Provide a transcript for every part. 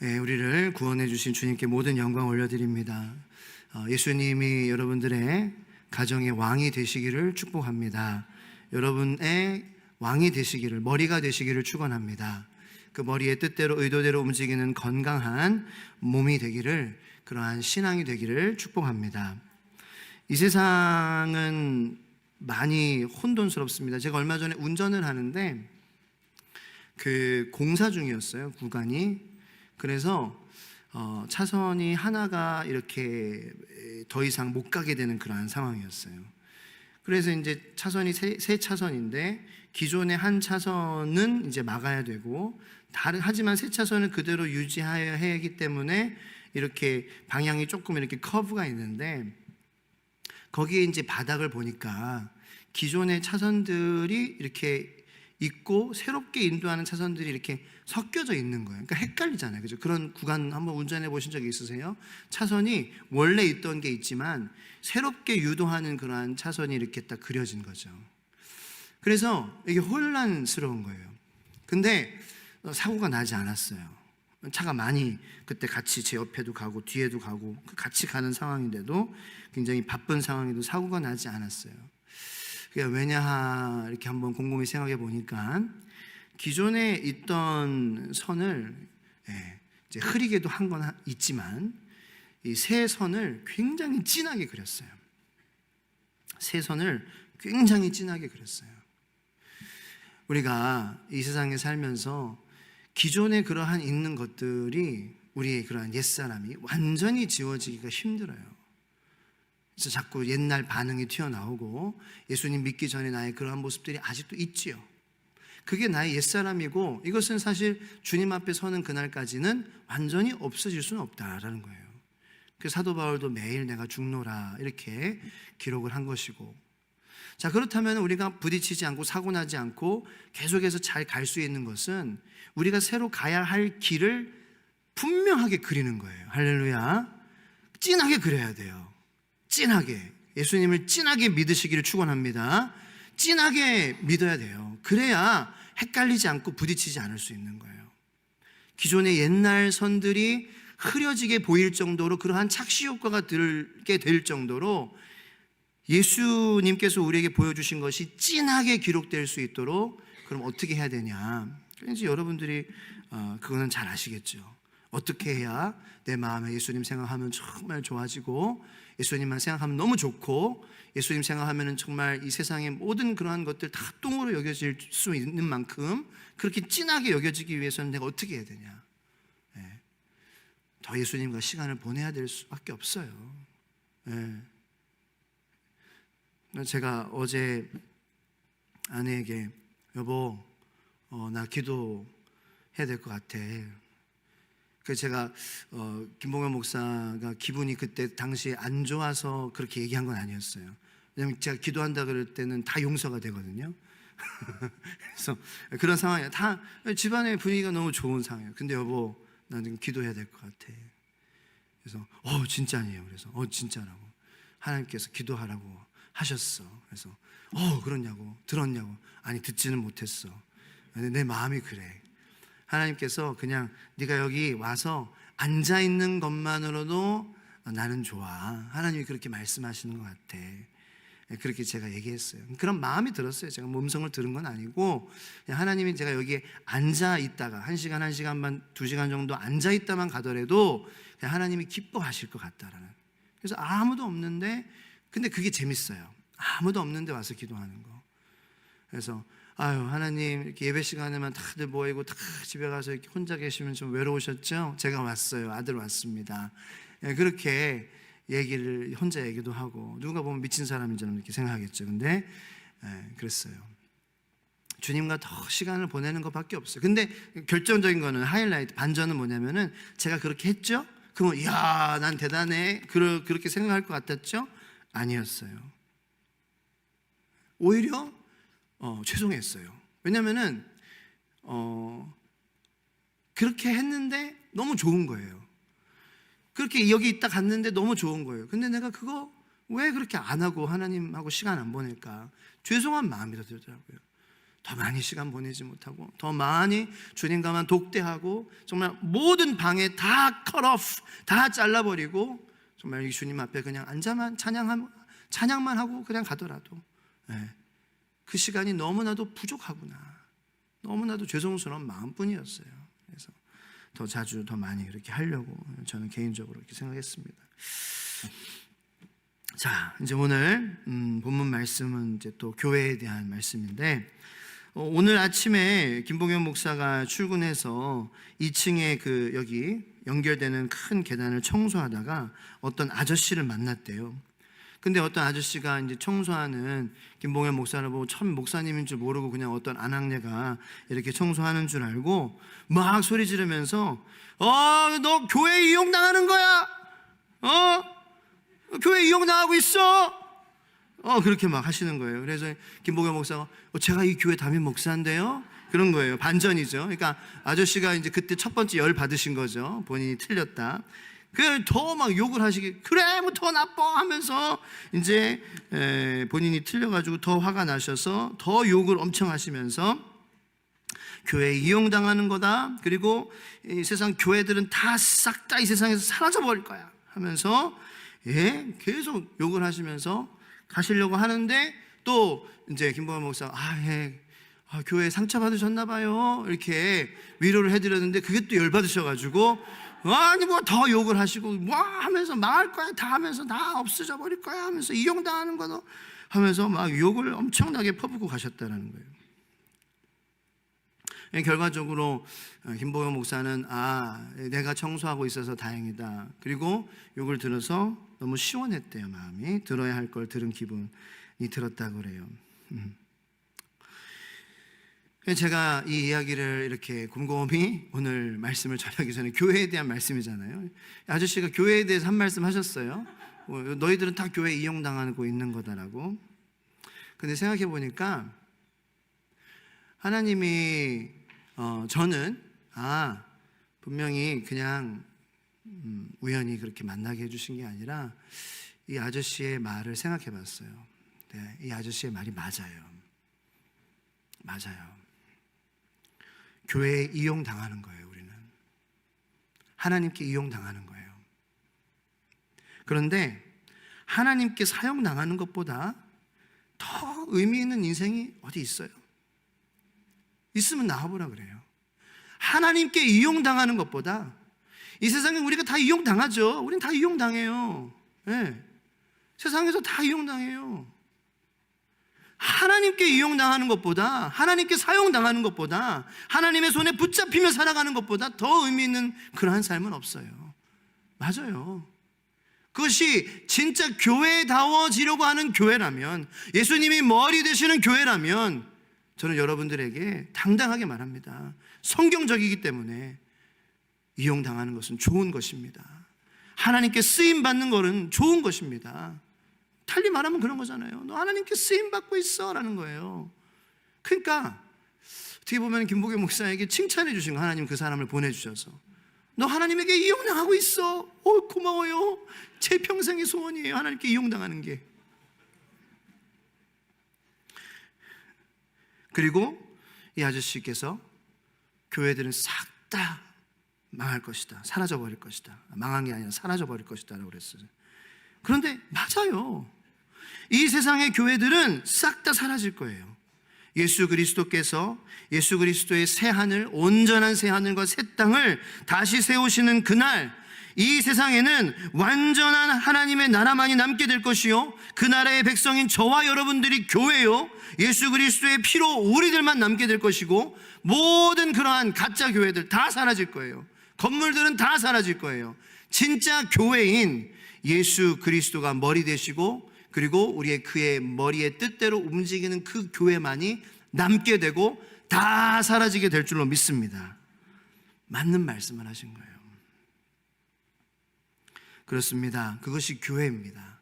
우리를 구원해 주신 주님께 모든 영광 올려드립니다. 예수님이 여러분들의 가정의 왕이 되시기를 축복합니다. 여러분의 왕이 되시기를, 머리가 되시기를 축원합니다. 그 머리의 뜻대로 의도대로 움직이는 건강한 몸이 되기를, 그러한 신앙이 되기를 축복합니다. 이 세상은 많이 혼돈스럽습니다. 제가 얼마 전에 운전을 하는데 그 공사 중이었어요, 구간이. 그래서 차선이 하나가 이렇게 더 이상 못 가게 되는 그러한 상황이었어요. 그래서 이제 차선이 세 차선인데 기존의 한 차선은 이제 막아야 되고, 하지만 세 차선은 그대로 유지해야 하기 때문에 이렇게 방향이 조금 이렇게 커브가 있는데, 거기에 이제 바닥을 보니까 기존의 차선들이 이렇게 있고 새롭게 인도하는 차선들이 이렇게 섞여져 있는 거예요. 그러니까 헷갈리잖아요, 그죠? 그런 구간 한번 운전해 보신 적이 있으세요? 차선이 원래 있던 게 있지만 새롭게 유도하는 그러한 차선이 이렇게 딱 그려진 거죠. 그래서 이게 혼란스러운 거예요. 근데 사고가 나지 않았어요. 차가 많이 그때 같이 제 옆에도 가고 뒤에도 가고 같이 가는 상황인데도, 굉장히 바쁜 상황에도 사고가 나지 않았어요. 그게 왜냐 이렇게 한번 곰곰이 생각해 보니까, 기존에 있던 선을 이제 흐리게도 한 건 있지만 이 새 선을 굉장히 진하게 그렸어요. 새 선을 굉장히 진하게 그렸어요. 우리가 이 세상에 살면서 기존에 그러한 있는 것들이, 우리의 그러한 옛사람이 완전히 지워지기가 힘들어요. 그래서 자꾸 옛날 반응이 튀어나오고, 예수님 믿기 전에 나의 그러한 모습들이 아직도 있지요. 그게 나의 옛사람이고, 이것은 사실 주님 앞에 서는 그날까지는 완전히 없어질 수는 없다라는 거예요. 그래서 사도 바울도 매일 내가 죽노라 이렇게 기록을 한 것이고, 자, 그렇다면 우리가 부딪히지 않고 사고 나지 않고 계속해서 잘 갈 수 있는 것은 우리가 새로 가야 할 길을 분명하게 그리는 거예요. 할렐루야. 진하게 그려야 돼요. 진하게. 예수님을 진하게 믿으시기를 축원합니다. 진하게 믿어야 돼요. 그래야 헷갈리지 않고 부딪히지 않을 수 있는 거예요. 기존의 옛날 선들이 흐려지게 보일 정도로, 그러한 착시 효과가 들게 될 정도로 예수님께서 우리에게 보여주신 것이 진하게 기록될 수 있도록, 그럼 어떻게 해야 되냐? 그래서 여러분들이 그거는 잘 아시겠죠. 어떻게 해야 내 마음에 예수님 생각하면 정말 좋아지고, 예수님만 생각하면 너무 좋고, 예수님 생각하면 정말 이 세상의 모든 그러한 것들 다 똥으로 여겨질 수 있는 만큼 그렇게 진하게 여겨지기 위해서는 내가 어떻게 해야 되냐? 더 예수님과 시간을 보내야 될 수밖에 없어요. 제가 어제 아내에게, 여보, 나 기도해야 될 것 같아. 그래서 제가 김봉현 목사가 기분이 그때 당시에 안 좋아서 그렇게 얘기한 건 아니었어요. 왜냐면 제가 기도한다 그럴 때는 다 용서가 되거든요. 그래서 그런 상황이야. 다 집안의 분위기가 너무 좋은 상황이에요. 근데 여보, 나 지금 기도해야 될 것 같아. 그래서 진짜니에요. 그래서 진짜라고, 하나님께서 기도하라고 하셨어. 그래서 그러냐고, 들었냐고. 아니, 듣지는 못했어. 내 마음이 그래. 하나님께서 그냥 네가 여기 와서 앉아있는 것만으로도 나는 좋아. 하나님이 그렇게 말씀하시는 것 같아. 그렇게 제가 얘기했어요. 그런 마음이 들었어요. 제가 음성을 들은 건 아니고, 하나님이 제가 여기에 앉아있다가 1시간, 1시간 반, 2시간 정도 앉아있다만 가더라도 하나님이 기뻐하실 것 같다라는. 그래서 아무도 없는데, 근데 그게 재밌어요. 아무도 없는데 와서 기도하는 거. 그래서 하나님, 이렇게 예배 시간에만 다들 모이고 다 집에 가서 이렇게 혼자 계시면 좀 외로우셨죠? 제가 왔어요. 아들 왔습니다. 그렇게 얘기를, 혼자 얘기도 하고, 누가 보면 미친 사람인처럼 이렇게 생각하겠죠. 근데 그랬어요. 주님과 더 시간을 보내는 것밖에 없어요. 근데 결정적인 거는, 하이라이트, 반전은 뭐냐면은, 제가 그렇게 했죠? 그러면 이야, 난 대단해, 그렇게 생각할 것 같았죠? 아니었어요. 오히려 죄송했어요. 왜냐면은 그렇게 했는데 너무 좋은 거예요. 그렇게 여기 딱 갔는데 너무 좋은 거예요. 근데 내가 그거 왜 그렇게 안 하고 하나님하고 시간 안 보낼까? 죄송한 마음이 더 들더라고요. 더 많이 시간 보내지 못하고 더 많이 주님과만 독대하고 정말 모든 방해 다 컷오프, 다 잘라버리고 정말 이 주님 앞에 그냥 앉아만 찬양만 하고 그냥 가더라도 그 시간이 너무나도 부족하구나, 너무나도 죄송스러운 마음뿐이었어요. 그래서 더 자주 더 많이 그렇게 하려고 저는 개인적으로 이렇게 생각했습니다. 자, 이제 오늘 본문 말씀은 이제 또 교회에 대한 말씀인데, 오늘 아침에 김봉현 목사가 출근해서 2층에 그 여기 연결되는 큰 계단을 청소하다가 어떤 아저씨를 만났대요. 근데 어떤 아저씨가 이제 청소하는 김봉현 목사를 보고 처음 목사님인 줄 모르고 그냥 어떤 아낙네가 이렇게 청소하는 줄 알고 막 소리 지르면서 너 교회 이용당하는 거야? 교회 이용당하고 있어? 그렇게 막 하시는 거예요. 그래서 김봉현 목사가 제가 이 교회 담임 목사인데요? 그런 거예요. 반전이죠. 그러니까 아저씨가 이제 그때 첫 번째 열 받으신 거죠. 본인이 틀렸다. 더 막 욕을 하시기, 그래 뭐 더 나빠 하면서 이제 본인이 틀려가지고 더 화가 나셔서 더 욕을 엄청 하시면서 교회 이용당하는 거다, 그리고 이 세상 교회들은 다 싹 다 이 세상에서 사라져 버릴 거야 하면서 계속 욕을 하시면서 가시려고 하는데, 또 이제 김봉현 목사가 교회 상처 받으셨나 봐요 이렇게 위로를 해드렸는데 그게 또 열받으셔가지고 아니 뭐 더 욕을 하시고 뭐 하면서 망할 거야 다 하면서 다 없어져 버릴 거야 하면서 이용당하는 거도 하면서 막 욕을 엄청나게 퍼붓고 가셨다는 거예요. 결과적으로 김봉현 목사는 내가 청소하고 있어서 다행이다, 그리고 욕을 들어서 너무 시원했대요. 마음이 들어야 할 걸 들은 기분이 들었다고 그래요. 제가 이 이야기를 이렇게 곰곰이 오늘 말씀을 전하기 전에, 교회에 대한 말씀이잖아요. 아저씨가 교회에 대해서 한 말씀 하셨어요. 너희들은 다 교회 이용당하고 있는 거다라고. 근데 생각해 보니까 하나님이 저는 분명히 그냥 우연히 그렇게 만나게 해주신 게 아니라 이 아저씨의 말을 생각해 봤어요. 이 아저씨의 말이 맞아요. 교회에 이용당하는 거예요. 우리는 하나님께 이용당하는 거예요. 그런데 하나님께 사용당하는 것보다 더 의미 있는 인생이 어디 있어요? 있으면 나와보라 그래요. 하나님께 이용당하는 것보다, 이 세상에 우리가 다 이용당하죠. 우린 다 이용당해요. 세상에서 다 이용당해요. 하나님께 이용당하는 것보다, 하나님께 사용당하는 것보다, 하나님의 손에 붙잡히며 살아가는 것보다 더 의미 있는 그러한 삶은 없어요. 맞아요. 그것이 진짜 교회다워지려고 하는 교회라면, 예수님이 머리 되시는 교회라면, 저는 여러분들에게 당당하게 말합니다. 성경적이기 때문에 이용당하는 것은 좋은 것입니다. 하나님께 쓰임받는 것은 좋은 것입니다. 달리 말하면 그런 거잖아요. 너 하나님께 쓰임받고 있어 라는 거예요. 그러니까 어떻게 보면 김복영 목사에게 칭찬해 주신 거, 하나님 그 사람을 보내주셔서 너 하나님에게 이용당하고 있어. 고마워요. 제 평생의 소원이에요, 하나님께 이용당하는 게. 그리고 이 아저씨께서 교회들은 싹 다 망할 것이다, 사라져 버릴 것이다, 망한 게 아니라 사라져 버릴 것이다 라고 그랬어요. 그런데 맞아요. 이 세상의 교회들은 싹 다 사라질 거예요. 예수 그리스도께서 예수 그리스도의 새 하늘, 온전한 새 하늘과 새 땅을 다시 세우시는 그날, 이 세상에는 완전한 하나님의 나라만이 남게 될 것이요, 그 나라의 백성인 저와 여러분들이 교회요, 예수 그리스도의 피로 우리들만 남게 될 것이고, 모든 그러한 가짜 교회들 다 사라질 거예요. 건물들은 다 사라질 거예요. 진짜 교회인 예수 그리스도가 머리 되시고, 그리고 우리의 그의 머리의 뜻대로 움직이는 그 교회만이 남게 되고 다 사라지게 될 줄로 믿습니다. 맞는 말씀을 하신 거예요. 그렇습니다. 그것이 교회입니다.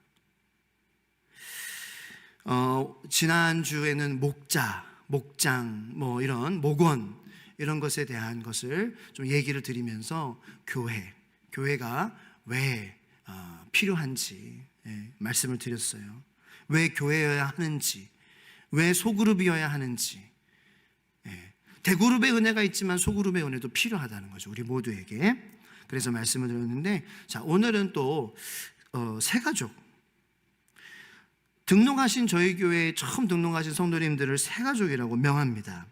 지난주에는 목장, 이런 목원, 이런 것에 대한 것을 좀 얘기를 드리면서 교회가 왜 필요한지 말씀을 드렸어요. 왜 교회여야 하는지, 왜 소그룹이어야 하는지, 대그룹의 은혜가 있지만 소그룹의 은혜도 필요하다는 거죠, 우리 모두에게. 그래서 말씀을 드렸는데, 자, 오늘은 또 새가족, 등록하신 저희 교회에 처음 등록하신 성도님들을 새가족이라고 명합니다.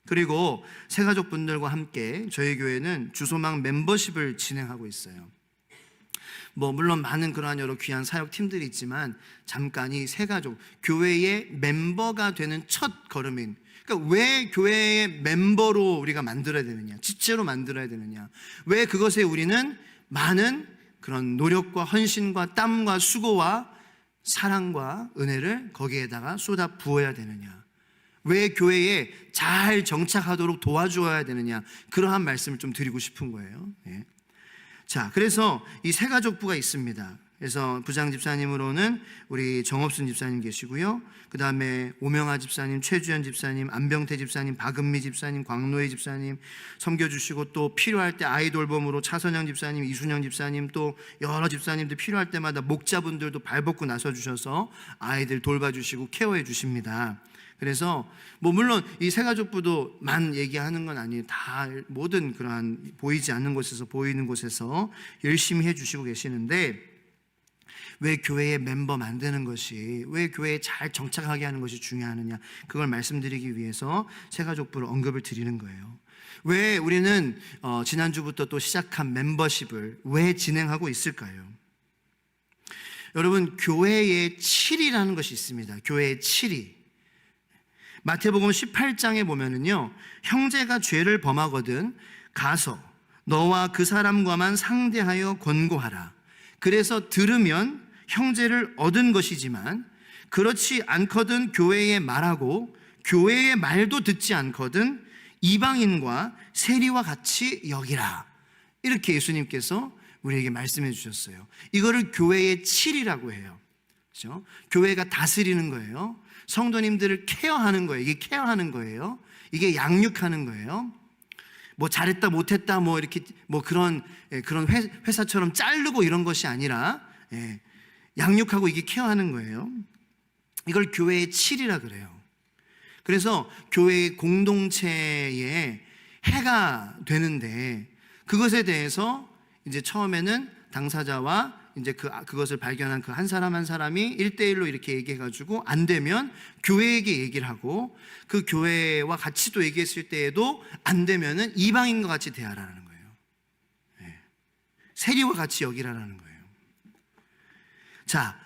그리고 새가족 분들과 함께 저희 교회는 주소망 멤버십을 진행하고 있어요. 물론 많은 그러한 여러 귀한 사역 팀들이 있지만 잠깐 이 새가족, 교회의 멤버가 되는 첫 걸음인, 그러니까 왜 교회의 멤버로 우리가 만들어야 되느냐, 지체로 만들어야 되느냐, 왜 그것에 우리는 많은 그런 노력과 헌신과 땀과 수고와 사랑과 은혜를 거기에다가 쏟아 부어야 되느냐, 왜 교회에 잘 정착하도록 도와주어야 되느냐, 그러한 말씀을 좀 드리고 싶은 거예요. 자, 그래서 이 새가족부가 있습니다. 그래서 부장 집사님으로는 우리 정업순 집사님 계시고요, 그 다음에 오명아 집사님, 최주연 집사님, 안병태 집사님, 박은미 집사님, 광노혜 집사님 섬겨주시고, 또 필요할 때 아이돌봄으로 차선영 집사님, 이순영 집사님, 또 여러 집사님들 필요할 때마다 목자분들도 발벗고 나서주셔서 아이들 돌봐주시고 케어해 주십니다. 그래서 물론 이 새가족부도 만 얘기하는 건 아니에요. 다 모든 그러한 보이지 않는 곳에서 보이는 곳에서 열심히 해주시고 계시는데, 왜 교회의 멤버 만드는 것이, 왜 교회에 잘 정착하게 하는 것이 중요하느냐, 그걸 말씀드리기 위해서 새가족부를 언급을 드리는 거예요. 왜 우리는 지난주부터 또 시작한 멤버십을 왜 진행하고 있을까요? 여러분, 교회의 7이라는 것이 있습니다. 교회의 7이. 마태복음 18장에 보면은요, 형제가 죄를 범하거든 가서 너와 그 사람과만 상대하여 권고하라. 그래서 들으면 형제를 얻은 것이지만 그렇지 않거든 교회에 말하고 교회의 말도 듣지 않거든 이방인과 세리와 같이 여기라. 이렇게 예수님께서 우리에게 말씀해 주셨어요. 이거를 교회의 7이라고 해요. 그렇죠? 교회가 다스리는 거예요. 성도님들을 케어하는 거예요. 이게 케어하는 거예요. 이게 양육하는 거예요. 잘했다 못했다 이렇게 그런 회사처럼 자르고 이런 것이 아니라 양육하고 이게 케어하는 거예요. 이걸 교회의 7이라 그래요. 그래서 교회의 공동체에 해가 되는데, 그것에 대해서 이제 처음에는 당사자와 이제 그것을 발견한 그 한 사람 한 사람이 1대1로 이렇게 얘기해가지고 안 되면 교회에게 얘기를 하고, 그 교회와 같이 또 얘기했을 때에도 안 되면은 이방인과 같이 대하라는 거예요. 세리와 같이 여기라는 거예요. 자,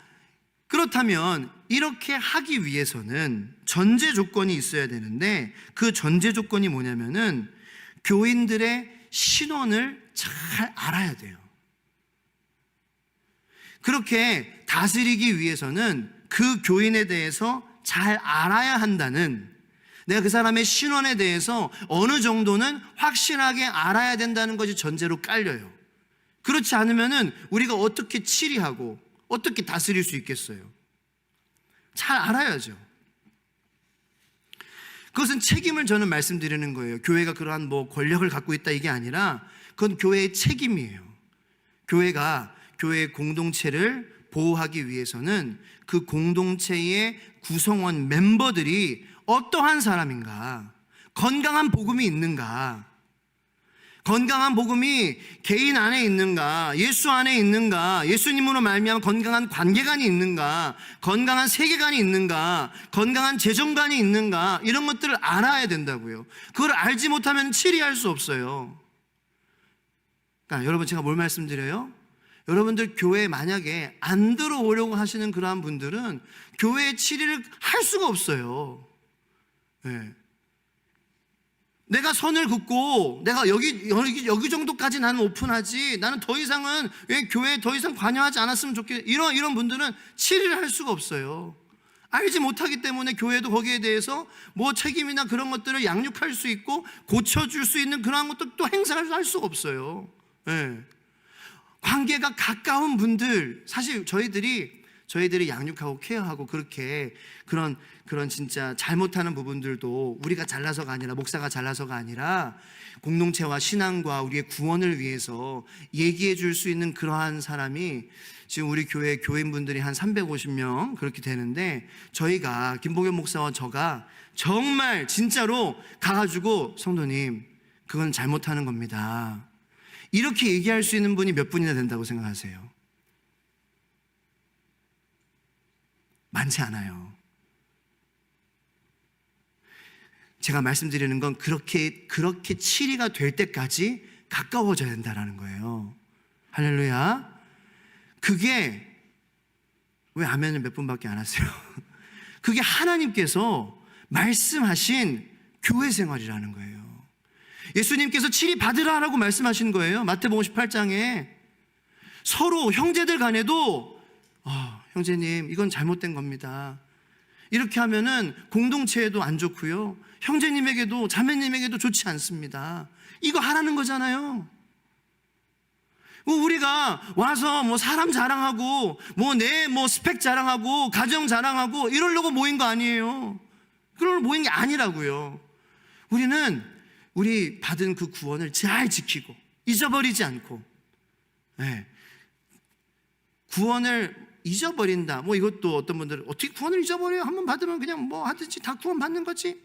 그렇다면 이렇게 하기 위해서는 전제 조건이 있어야 되는데, 그 전제 조건이 뭐냐면은 교인들의 신원을 잘 알아야 돼요. 그렇게 다스리기 위해서는 그 교인에 대해서 잘 알아야 한다는, 내가 그 사람의 신원에 대해서 어느 정도는 확실하게 알아야 된다는 것이 전제로 깔려요. 그렇지 않으면은 우리가 어떻게 치리하고 어떻게 다스릴 수 있겠어요? 잘 알아야죠. 그것은 책임을 저는 말씀드리는 거예요. 교회가 그러한 권력을 갖고 있다 이게 아니라 그건 교회의 책임이에요. 교회가 교회의 공동체를 보호하기 위해서는 그 공동체의 구성원 멤버들이 어떠한 사람인가, 건강한 복음이 있는가, 건강한 복음이 개인 안에 있는가, 예수 안에 있는가, 예수님으로 말미암아 건강한 관계관이 있는가, 건강한 세계관이 있는가, 건강한 재정관이 있는가, 이런 것들을 알아야 된다고요. 그걸 알지 못하면 치리할 수 없어요. 그러니까 여러분, 제가 뭘 말씀드려요? 여러분들 교회에 만약에 안 들어오려고 하시는 그러한 분들은 교회의 치리를 할 수가 없어요. 내가 선을 긋고 내가 여기 정도까지 나는 오픈하지, 나는 더 이상은 왜 교회에 더 이상 관여하지 않았으면 좋겠, 이런 분들은 치리를 할 수가 없어요. 알지 못하기 때문에 교회도 거기에 대해서 책임이나 그런 것들을 양육할 수 있고 고쳐줄 수 있는 그러한 것도 또 행사할 수가 없어요. 관계가 가까운 분들, 사실 저희들이 저희들이 양육하고 케어하고 그렇게 그런 진짜 잘못하는 부분들도 우리가 잘나서가 아니라, 목사가 잘나서가 아니라 공동체와 신앙과 우리의 구원을 위해서 얘기해 줄 수 있는 그러한 사람이 지금 우리 교회 교인분들이 한 350명 그렇게 되는데, 저희가 김봉현 목사와 저가 정말 진짜로 가가지고 성도님 그건 잘못하는 겁니다, 이렇게 얘기할 수 있는 분이 몇 분이나 된다고 생각하세요? 많지 않아요. 제가 말씀드리는 건 그렇게 치리가 될 때까지 가까워져야 된다는 거예요. 할렐루야. 그게 왜 아멘을 몇 분밖에 안 하세요? 그게 하나님께서 말씀하신 교회 생활이라는 거예요. 예수님께서 치리 받으라라고 말씀하신 거예요. 마태복음 18장에 서로 형제들 간에도 형제님 이건 잘못된 겁니다, 이렇게 하면은 공동체에도 안 좋고요, 형제님에게도 자매님에게도 좋지 않습니다, 이거 하라는 거잖아요. 우리가 와서 사람 자랑하고 내 스펙 자랑하고 가정 자랑하고 이러려고 모인 거 아니에요. 그러려고 모인 게 아니라고요. 우리는 우리 받은 그 구원을 잘 지키고 잊어버리지 않고, 구원을 잊어버린다, 이것도 어떤 분들은 어떻게 구원을 잊어버려요? 한번 받으면 그냥 하든지 다 구원 받는 거지.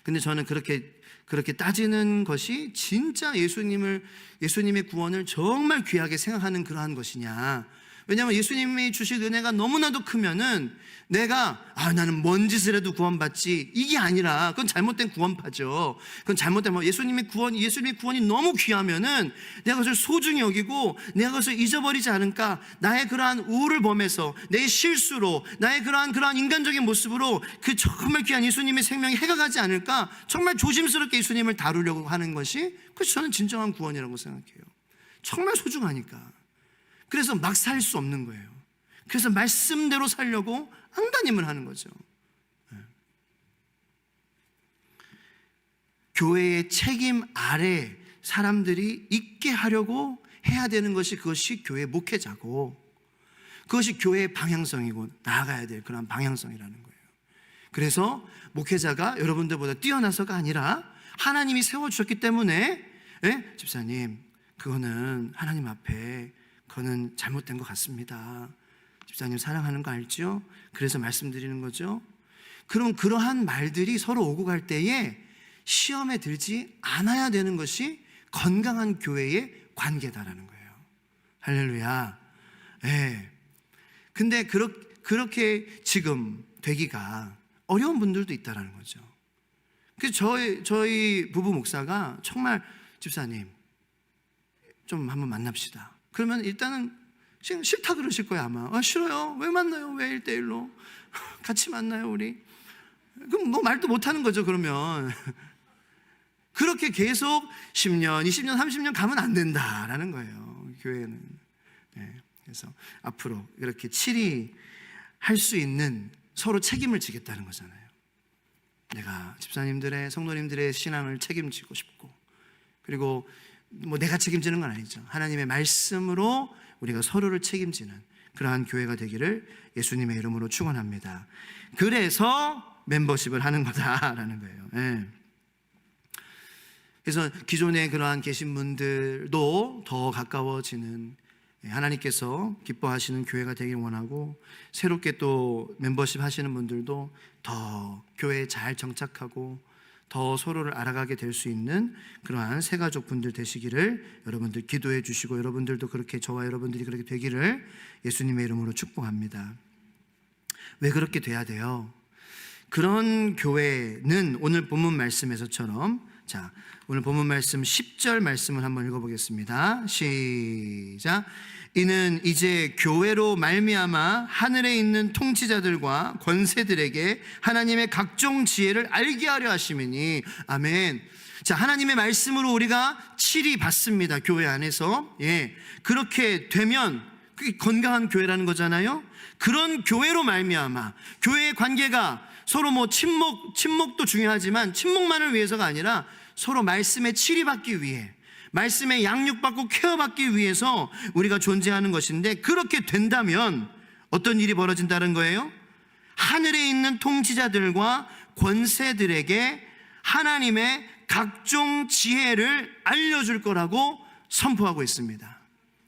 근데 저는 그렇게 따지는 것이 진짜 예수님의 구원을 정말 귀하게 생각하는 그러한 것이냐. 왜냐하면 예수님이 주실 은혜가 너무나도 크면은 내가 나는 뭔 짓을 해도 구원받지, 이게 아니라 그건 잘못된 구원파죠. 그건 잘못된, 예수님의 구원이 너무 귀하면은 내가 그것을 소중히 여기고 내가 그것을 잊어버리지 않을까, 나의 그러한 우를 범해서 내 실수로 나의 그러한 인간적인 모습으로 그 정말 귀한 예수님의 생명이 해가 가지 않을까, 정말 조심스럽게 예수님을 다루려고 하는 것이, 그것이 저는 진정한 구원이라고 생각해요. 정말 소중하니까. 그래서 막 살 수 없는 거예요. 그래서 말씀대로 살려고 안간힘을 하는 거죠. 교회의 책임 아래 사람들이 있게 하려고 해야 되는 것이, 그것이 교회 목회자고, 그것이 교회의 방향성이고 나아가야 될 그런 방향성이라는 거예요. 그래서 목회자가 여러분들보다 뛰어나서가 아니라 하나님이 세워주셨기 때문에, 집사님 그거는 하나님 앞에 그거는 잘못된 것 같습니다, 집사님 사랑하는 거 알죠? 그래서 말씀드리는 거죠. 그럼 그러한 말들이 서로 오고 갈 때에 시험에 들지 않아야 되는 것이 건강한 교회의 관계다라는 거예요. 할렐루야. 근데 그렇게 지금 되기가 어려운 분들도 있다라는 거죠. 그래서 저희 부부 목사가 정말, 집사님 좀 한번 만납시다. 그러면 일단은 싫다 그러실 거예요 아마. 싫어요. 왜 만나요? 왜 1대1로 같이 만나요 우리? 그럼 말도 못하는 거죠. 그러면 그렇게 계속 10년, 20년, 30년 가면 안 된다라는 거예요, 교회는. 그래서 앞으로 이렇게 치리할 수 있는 서로 책임을 지겠다는 거잖아요. 내가 집사님들의, 성도님들의 신앙을 책임지고 싶고, 그리고 내가 책임지는 건 아니죠. 하나님의 말씀으로 우리가 서로를 책임지는 그러한 교회가 되기를 예수님의 이름으로 축원합니다. 그래서 멤버십을 하는 거다라는 거예요. 그래서 기존에 그러한 계신 분들도 더 가까워지는, 하나님께서 기뻐하시는 교회가 되길 원하고, 새롭게 또 멤버십 하시는 분들도 더 교회에 잘 정착하고 더 서로를 알아가게 될 수 있는 그러한 새가족 분들 되시기를 여러분들 기도해 주시고, 여러분들도 그렇게, 저와 여러분들이 그렇게 되기를 예수님의 이름으로 축복합니다. 왜 그렇게 돼야 돼요? 그런 교회는 오늘 본문 말씀에서처럼, 오늘 본문 말씀 10절 말씀을 한번 읽어보겠습니다. 시작. 이는 이제 교회로 말미암아 하늘에 있는 통치자들과 권세들에게 하나님의 각종 지혜를 알게 하려 하심이니. 아멘. 하나님의 말씀으로 우리가 치리 받습니다, 교회 안에서. 그렇게 되면 그게 건강한 교회라는 거잖아요. 그런 교회로 말미암아 교회의 관계가 서로 친목도 중요하지만 친목만을 위해서가 아니라 서로 말씀에 치리받기 위해, 말씀에 양육받고 케어받기 위해서 우리가 존재하는 것인데, 그렇게 된다면 어떤 일이 벌어진다는 거예요? 하늘에 있는 통치자들과 권세들에게 하나님의 각종 지혜를 알려줄 거라고 선포하고 있습니다.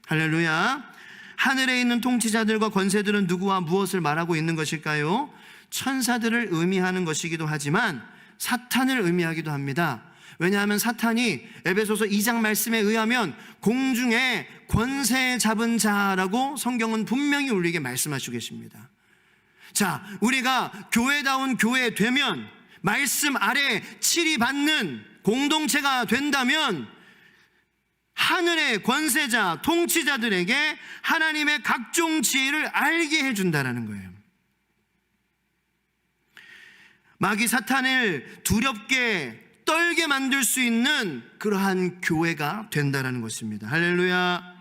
할렐루야. 하늘에 있는 통치자들과 권세들은 누구와 무엇을 말하고 있는 것일까요? 천사들을 의미하는 것이기도 하지만 사탄을 의미하기도 합니다. 왜냐하면 사탄이 에베소서 2장 말씀에 의하면 공중에 권세 잡은 자라고 성경은 분명히 우리에게 말씀하시고 계십니다. 자, 우리가 교회다운 교회 되면, 말씀 아래 치리받는 공동체가 된다면 하늘의 권세자, 통치자들에게 하나님의 각종 지혜를 알게 해준다는 거예요. 마귀 사탄을 두렵게 떨게 만들 수 있는 그러한 교회가 된다는 것입니다. 할렐루야.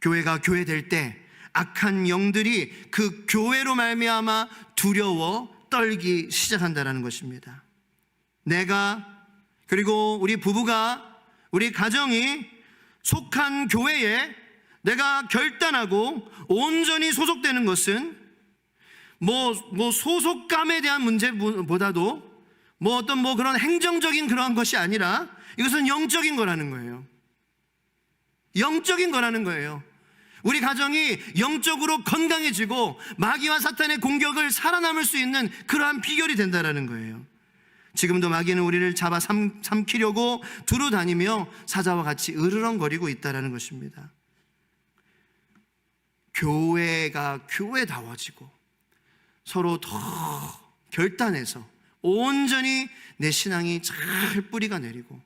교회가 교회될 때 악한 영들이 그 교회로 말미암아 두려워 떨기 시작한다는 것입니다. 내가, 그리고 우리 부부가, 우리 가정이 속한 교회에 내가 결단하고 온전히 소속되는 것은 소속감에 대한 문제보다도 어떤 그런 행정적인 그러한 것이 아니라 이것은 영적인 거라는 거예요. 영적인 거라는 거예요. 우리 가정이 영적으로 건강해지고 마귀와 사탄의 공격을 살아남을 수 있는 그러한 비결이 된다는 거예요. 지금도 마귀는 우리를 잡아 삼키려고 두루 다니며 사자와 같이 으르렁거리고 있다는 것입니다. 교회가 교회다워지고 서로 더 결단해서 온전히 내 신앙이 잘 뿌리가 내리고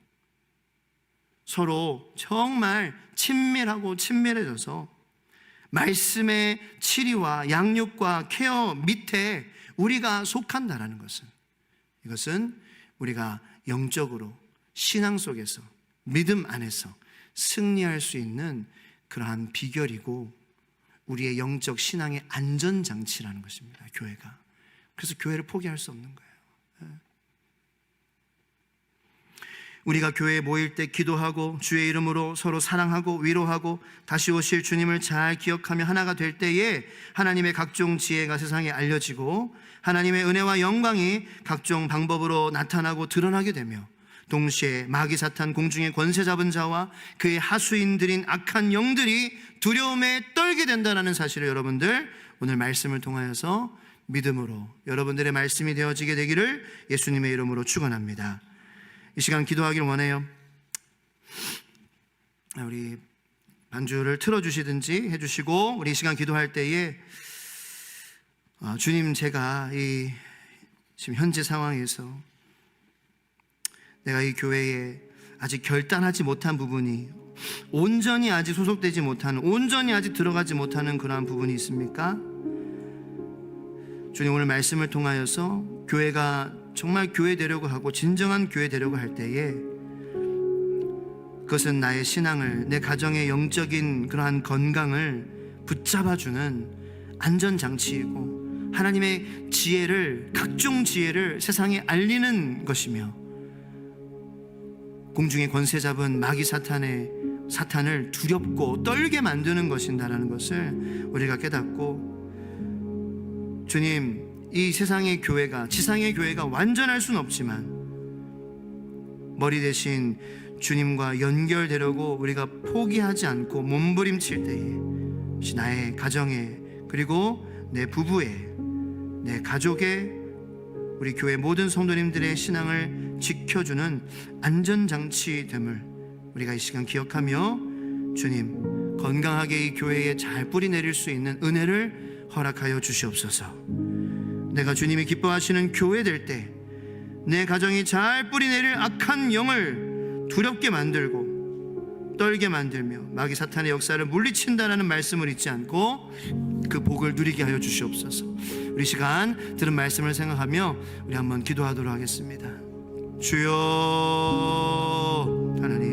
서로 정말 친밀하고 친밀해져서 말씀의 치리와 양육과 케어 밑에 우리가 속한다라는 것은, 이것은 우리가 영적으로 신앙 속에서 믿음 안에서 승리할 수 있는 그러한 비결이고 우리의 영적 신앙의 안전장치라는 것입니다. 교회가. 그래서 교회를 포기할 수 없는 거예요. 우리가 교회에 모일 때 기도하고 주의 이름으로 서로 사랑하고 위로하고 다시 오실 주님을 잘 기억하며 하나가 될 때에 하나님의 각종 지혜가 세상에 알려지고 하나님의 은혜와 영광이 각종 방법으로 나타나고 드러나게 되며 동시에 마귀 사탄 공중의 권세 잡은 자와 그의 하수인들인 악한 영들이 두려움에 떨게 된다는 사실을 여러분들 오늘 말씀을 통하여서 믿음으로 여러분들의 말씀이 되어지게 되기를 예수님의 이름으로 축원합니다. 이 시간 기도하기를 원해요. 우리 반주를 틀어주시든지 해주시고 우리 이 시간 기도할 때에 주님, 제가 이 지금 현재 상황에서 내가 이 교회에 아직 결단하지 못한 부분이, 온전히 아직 소속되지 못하는, 온전히 아직 들어가지 못하는 그러한 부분이 있습니까? 주님, 오늘 말씀을 통하여서 교회가 정말 교회 되려고 하고 진정한 교회 되려고 할 때에 그것은 나의 신앙을, 내 가정의 영적인 그러한 건강을 붙잡아주는 안전장치이고 하나님의 지혜를, 각종 지혜를 세상에 알리는 것이며 공중의 권세 잡은 마귀 사탄을 두렵고 떨게 만드는 것인다라는 것을 우리가 깨닫고, 주님, 이 세상의 교회가, 지상의 교회가 완전할 수는 없지만 머리 대신 주님과 연결되려고 우리가 포기하지 않고 몸부림칠 때에 나의 가정에, 그리고 내 부부에, 내 가족에, 우리 교회 모든 성도님들의 신앙을 지켜주는 안전장치됨을 우리가 이 시간 기억하며 주님, 건강하게 이 교회에 잘 뿌리 내릴 수 있는 은혜를 허락하여 주시옵소서. 내가 주님이 기뻐하시는 교회 될 때 내 가정이 잘 뿌리 내릴 악한 영을 두렵게 만들고 떨게 만들며 마귀 사탄의 역사를 물리친다라는 말씀을 잊지 않고 그 복을 누리게 하여 주시옵소서. 우리 시간 들은 말씀을 생각하며 우리 한번 기도하도록 하겠습니다. 주여, 하나님,